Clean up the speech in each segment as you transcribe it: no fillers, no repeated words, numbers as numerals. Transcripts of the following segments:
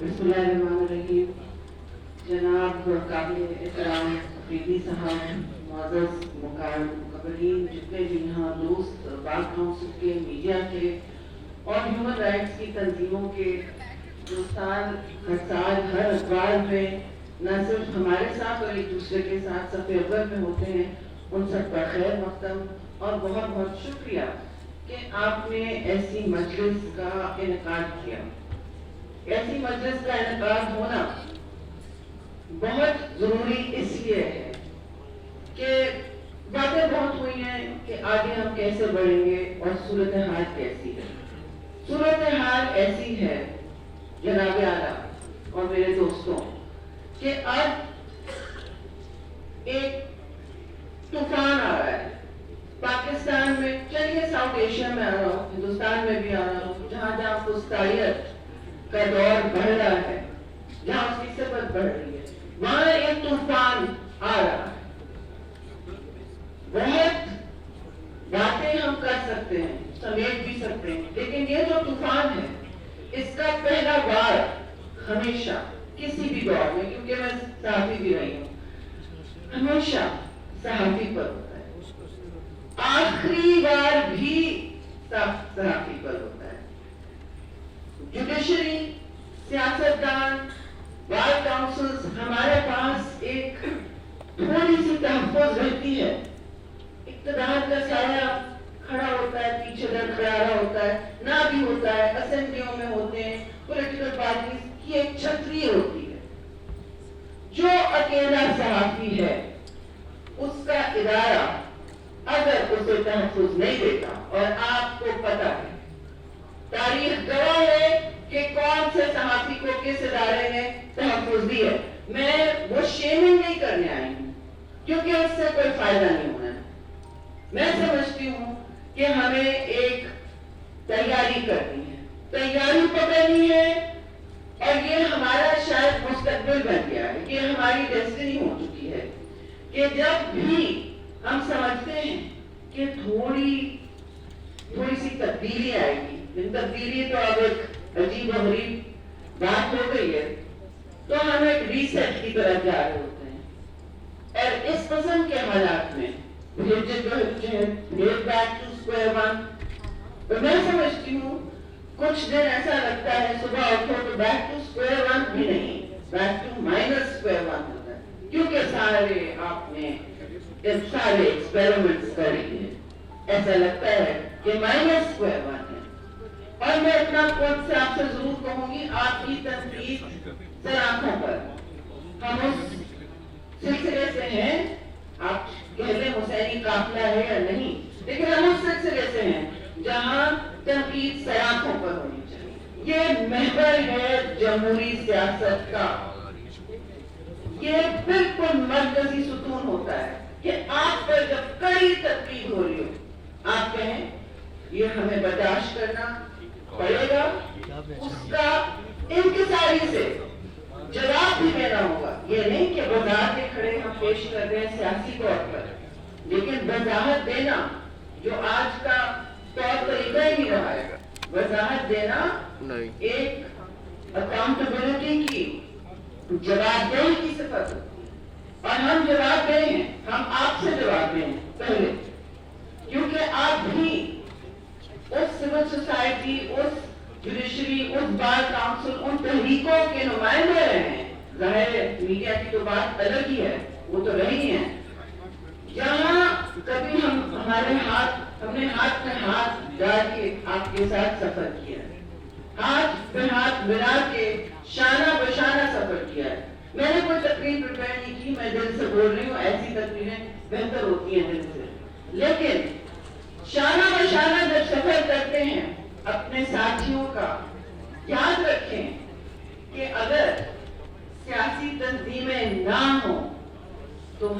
بسم اللہ الرحمن الرحیم. جناب قابل احترام فریدی صاحب، معزز مقررین، جتنے بھی یہاں دوست بار کونسل کے، میڈیا کے اور ہیومن رائٹس کی تنظیموں کے دوستان ہر سال ہر اتوار میں نہ صرف ہمارے ساتھ اور ایک دوسرے کے ساتھ صف اول میں ہوتے ہیں، ان سب کا خیر مقدم اور بہت بہت شکریہ کہ آپ نے ایسی مجلس کا انعقاد کیا. ایسی مجلس کا انعقاد ہونا بہت ضروری اس لیے ہے کہ باتیں بہت ہوئی ہیں کہ آگے ہم کیسے بڑھیں گے اور صورتحال کیسی ہے. صورتحال ایسی ہے جناب اعلیٰ اور میرے دوستوں کہ اب ایک طوفان آ رہا ہے پاکستان میں. چلیے ساؤتھ ایشیا میں آ رہا ہوں، ہندوستان میں بھی آ رہا ہوں، جہاں جہاں فسطائیت کا دور بڑھ رہا ہے، جہاں اس کی سبت بڑھ رہی ہے، وہاں ایک طوفان آ رہا ہے. بہت باتیں ہم کر سکتے ہیں، سمیٹ بھی سکتے ہیں، لیکن یہ جو طوفان ہے اس کا پہلا وار ہمیشہ کسی بھی دور میں، کیونکہ میں صحافی بھی رہی ہوں، ہمیشہ صحافی پر ہوتا ہے. آخری وار بھی صحافی پر ہوتا ہے. جوڈیشری، سیاستدان، بار کاؤنسلز، ہمارے پاس ایک تھوڑی سی تحفظ رہتی ہے. اقتدار کا سایہ کھڑا ہوتا ہے، پیچھے لڑکھڑا ہوتا ہے، نہ بھی ہوتا ہے، اسمبلیوں میں ہوتے ہیں، پولیٹیکل پارٹیز کی ایک چھتری ہوتی ہے. جو اکیلا صحافی ہے اس کا ادارہ اگر اسے تحفظ نہیں دیتا، اور آپ کو پتا ہے تاریخ گواہ ہے کہ کون سے صحافی کو کس ادارے نے تحفظ دی ہے. میں وہ شیمنگ نہیں کرنے آئی ہوں کیونکہ اس سے کوئی فائدہ نہیں ہونا ہے. میں سمجھتی ہوں کہ ہمیں ایک تیاری کرنی ہے، تیاری پکڑنی ہے، اور یہ ہمارا شاید مستقبل بن گیا ہے، یہ ہماری ڈیسٹنی ہو چکی ہے کہ جب بھی ہم سمجھتے ہیں کہ تھوڑی سی تبدیلی آئے گی، تبدیلی تو اب ایک عجیب و غریب بات ہو گئی ہے، تو ہم ایک ریسیٹ کی طرف جا رہے ہوتے ہیں. اور اس قسم کے حالات میں میں سمجھتی ہوں کچھ دن ایسا لگتا ہے صبح اٹھو تو بیک ٹو اسکوائر ون بھی نہیں، back to minus square one ہوتا ہے، کیونکہ سارے آپ نے سارے ایکسپیریمنٹس کر لیے. ایسا لگتا ہے کہ مائنس اسکوائر ون ہے. اور میں اپنا خود سے آپ سے ضرور کہوں گی، آپ کی تنقید سر آنکھوں پر، ہم اس سلسلے سے ہیں. آپ کہہ لیں حسینی قافلہ ہے یا نہیں، لیکن ہم اس سلسلے سے ہیں جہاں تنقید سر آنکھوں پر ہونی چاہیے. یہ محور ہے جمہوری سیاست کا، یہ بالکل مرکزی ستون ہوتا ہے کہ آپ پر جب کڑی تنقید ہو رہی ہو، آپ کہیں یہ ہمیں برداشت کرنا پڑے گا، اس کا انکساری سے جواب بھی دینا ہوگا. یہ نہیں کہ وضاحت کے کھڑے ہم پیش کر رہے ہیں سیاسی طور پر، لیکن وضاحت دینا جو آج کا طور طریقہ ہی نہیں رہا ہے. وضاحت دینا ایک اکاؤنٹیبلٹی کی، جواب دہی کی صفت ہوتی ہے، اور ہم جواب دیں ہیں، ہم آپ سے جواب دیں ہیں پہلے، کیونکہ آپ بھی اس سول سوسائٹی، اس جوڈیشری، اس بار کاؤنسل، ان تحریکوں کے نمائندے رہے ہیں. ظاہر ہے میڈیا کی تو بات الگ ہی ہے، وہ تو رہی ہیں. جہاں کبھی ہم نے ہاتھ میں ہاتھ ڈال کے آپ کے ساتھ سفر کیا ہے، ہاتھ میں ہاتھ ملا کے شانہ بشانہ سفر کیا ہے. میں نے کوئی تقریر پریپیئر نہیں کی، میں دل سے بول رہی ہوں، ایسی تقریریں بہتر ہوتی ہیں دل سے. لیکن شانہ بشانہ جب سفر کرتے ہیں اپنے ساتھیوں کا، یاد رکھیں کہ اگر سیاسی تنظیمیں نہ ہوں تو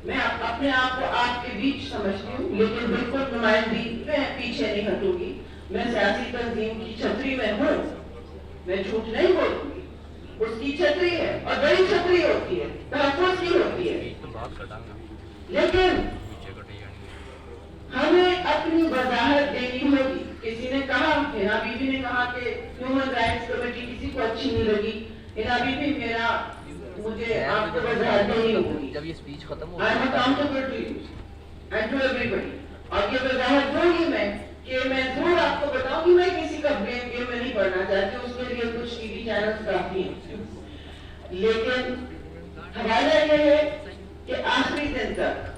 میں اپنے آپ کو آپ کے بیچ سمجھتی ہوں، لیکن بالکل نمائندگی میں پیچھے نہیں ہٹوں گی. میں سیاسی تنظیم کی چھتری میں ہوں، میں جھوٹ نہیں بولوں گی. اس کی چھتری ہے اور بڑی چھتری ہوتی ہے، تحفظ کی ہوتی ہے، لیکن ہمیں اپنی وضاحت دینی ہوگی. کسی نے کہا، ہینا بی بی نے کہا کہ ہیومن رائٹس کمیٹی کسی کو اچھی اچھی نہیں لگی لیکن ابھی بھی میرا مجھے آپ کو وضاحت دینی ہوگی. جب یہ اسپیچ ختم ہو I am accountable to you and to everybody. اور یہ وضاحت دوں گی میں کہ میں ضرور آپ کو بتاؤں کہ میں کسی کا بلیم گیم میں نہیں پڑھنا چاہتی, اس کے لیے کچھ ٹی وی چینلز کافی ہیں, لیکن حوالہ یہ ہے کہ آخری دن تک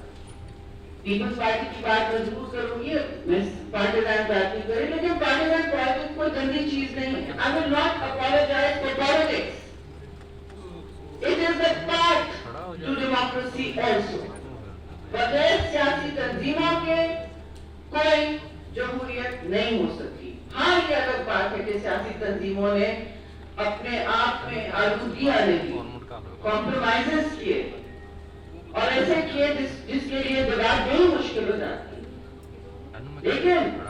پیپلز پارٹی کی بات میں ضرور کروں گی, میں پارٹیزان بات نہیں کری, لیکن پارٹیزان پالیٹکس کوئی گندی چیز نہیں ہے. I will not apologize for politics. It is a part to democracy also. بغیر سیاسی تنظیموں کے کوئی جمہوریت نہیں ہو سکتی. ہاں یہ الگ بات ہے کہ سیاسی تنظیموں نے اپنے آپ میں آلودگی آنے دی, کمپرومائزز کیے اور ایسے کیے جس کے لیے دیوار بڑی مشکل ہو جاتی. لیکن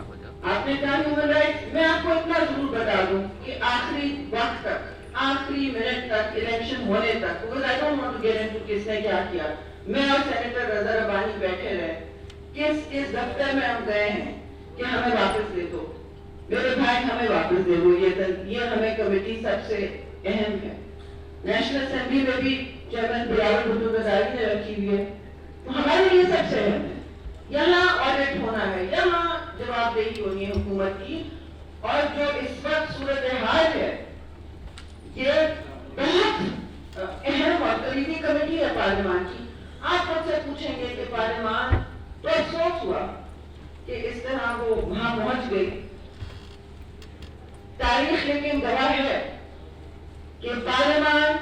آپ نے کہا ہیومن رائٹس, میں آپ کو اتنا ضرور بتا دوں کہ آخری وقت تک, آخری منٹ تک, الیکشن ہونے تک, because I don't want to get into کس نے کیا کیا, میں اور سینیٹر رضا ربانی بیٹھے رہے, کس دفتر میں ہم گئے ہیں کہ ہمیں واپس دے دو, میرے بھائی ہمیں واپس دے دو, یہ ہمیں کمیٹی سب سے اہم ہے. نیشنل اسمبلی میں بھی چیئرمین بلاول بھٹو گزاری نے رکھی ہوئی ہے, تو ہمارے لیے سب سے اہم ہے. یہاں آڈٹ ہونا ہے, یہاں جواب دہی ہونی ہے حکومت کی, اور جو اس وقت صورتحال ہے یہ بہت اہم اور کلیدی کمیٹی ہے پارلیمان کی. آپ مجھ سے پوچھیں گے کہ پارلیمان تو افسوس ہوا کہ اس طرح وہ وہاں پہنچ گئی. تاریخ لیکن گواہ ہے کہ پارلیمان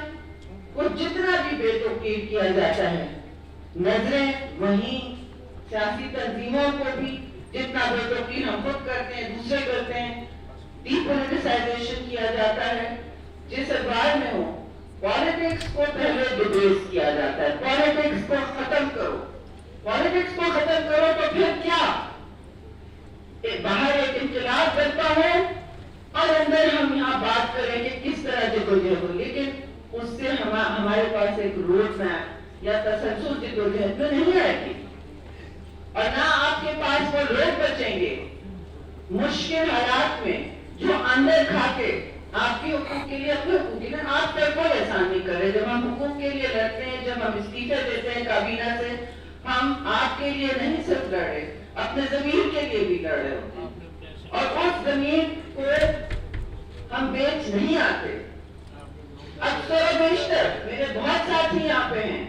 کو جتنا بھی بے توقیر کیا جاتا ہے, نظریں وہیں سیاسی تنظیموں کو بھی جتنا بے توقیر ہم خود کرتے ہیں, دوسرے کرتے ہیں, ڈی پولیٹیسائزیشن کیا جاتا ہے. جس اخبار میں ہو پالیٹکس کو پہلے ڈیبیس کیا جاتا ہے, پالیٹکس کو ختم کرو, پالیٹکس کو ختم کرو تو پھر کیا, باہر ایک انقلاب بنتا ہے اور اندر ہم یہاں بات کریں کہ کس طرح جدوجہد ہو, لیکن اس سے ہمارے پاس ایک روڈ میپ یا تسلسل جدوجہد میں نہیں آئے گی, اور نہ آپ کے پاس وہ لوگ بچیں گے مشکل حالات میں جو اندر کھا کے آپ کے حقوق کے لیے اپنے حقوق کے لیے, آپ پر کوئی احسان نہیں کر رہے. جب ہم حقوق کے لیے لڑتے ہیں, جب ہم استعفے دیتے ہیں کابینہ سے, ہم آپ کے لیے نہیں صرف لڑ رہے, اپنے ضمیر کے لیے بھی لڑ رہے ہوتے ہیں, اور اس ضمیر کو ہم بیچ نہیں آتے. اکثر و بیشتر میرے بہت ساتھی یہاں پہ ہیں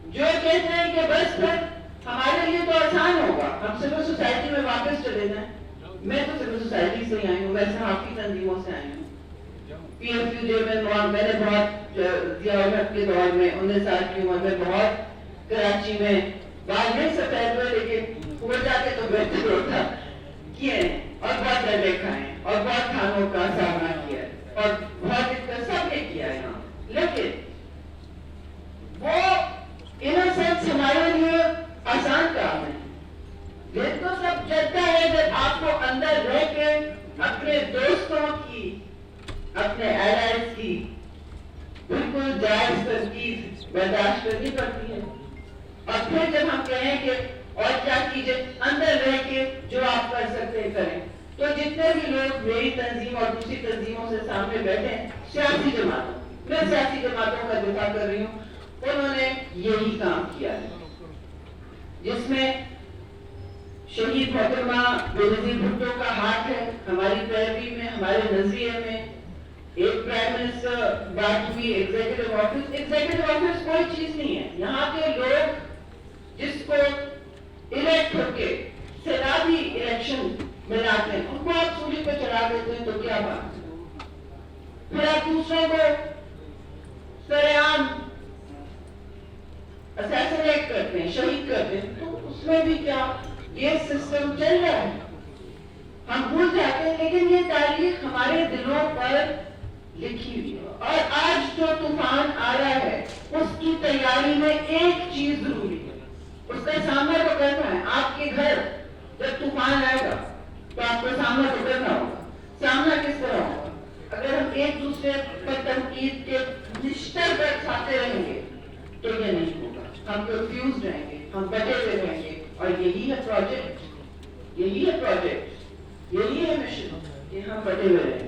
جو کہتے ہیں کہ بس پھر ہمارے لیے تو آسان ہوگا, ہم سول سوسائٹی میں واپس چلے جائیں. میں تو سول سوسائٹی سے ہی آئی ہوں, میں صحافی تنظیموں سے آئی ہوں. پی ایف یو جے میں نے بہت ضیاء الحق کے دور میں 19 سال کی عمر میں بہت کراچی میں بال نہیں سفید ہوئے, لیکن ہو جاتے تو بہتر ہوتا, کیے ہیں, اور بہت ڈرے کھائے, اور بہت کھانوں کا سامنا کیا ہے, اور بہت دقت سب نے کیا ہے یہاں. لیکن وہ انوسینس ہمارے لیے آسان کام ہے. یہ تو سب چلتا ہے جب آپ کو اندر رہ کے اپنے دوستوں کی, اپنے ایلائز کی بالکل جائز تنقید برداشت کرنی پڑتی ہے, اور پھر جب ہم کہیں کہ اور کیا کیجئے, اندر رہ کے جو آپ کر سکتے ہیں کریں. تو جتنے بھی لوگ میری تنظیم اور دوسری تنظیموں سے سامنے بیٹھے ہیں, سیاسی جماعتوں, میں سیاسی جماعتوں کا دفاع کر رہی ہوں, انہوں نے یہی کام کیا ہے, جس میں شہید محترمہ بینظیر بھٹو کا ہاتھ ہے ہماری پیروی میں, ہمارے نظریے میں. ایک پرائم منسٹر بات ہوئی, ایگزیکٹو آفس کوئی چیز نہیں ہے. یہاں کے لوگ جس کو الیکٹ ہو کے سیلابی الیکشن میں لاتے ہیں, ان کو آپ سولی پہ چڑھا دیتے ہیں تو کیا بات ہے. پھر آپ دوسروں کو سرعام اسیسنیٹ کرتے ہیں, شہید کرتے ہیں, تو اس میں بھی کیا یہ سسٹم چل رہا ہے. ہم بھول جاتے ہیں, لیکن یہ تاریخ ہمارے دلوں پر لکھی ہوئی ہے. اور آج جو طوفان آ رہا ہے اس کی تیاری میں ایک چیز ضروری ہے, اس کا سامنا تو کرنا ہے. آپ کے گھر جب طوفان آئے گا تو آپ کو سامنا تو کرنا ہوگا. سامنا کس طرح ہوگا؟ اگر ہم ایک دوسرے پر تنقید کے نشتر برساتے رہیں گے تو یہ نہیں ہوگا. ہم کنفیوز رہیں گے, ہم بٹے ہوئے رہیں گے, اور یہی ہے پروجیکٹ, یہی ہے مشن کہ ہم بٹے ہوئے رہیں.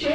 6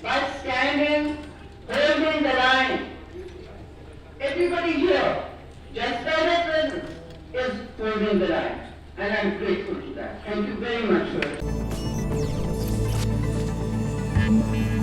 by standing, holding the line. Everybody here, just by their presence, is holding the line, and I'm grateful to that. Thank you very much for it. ہے.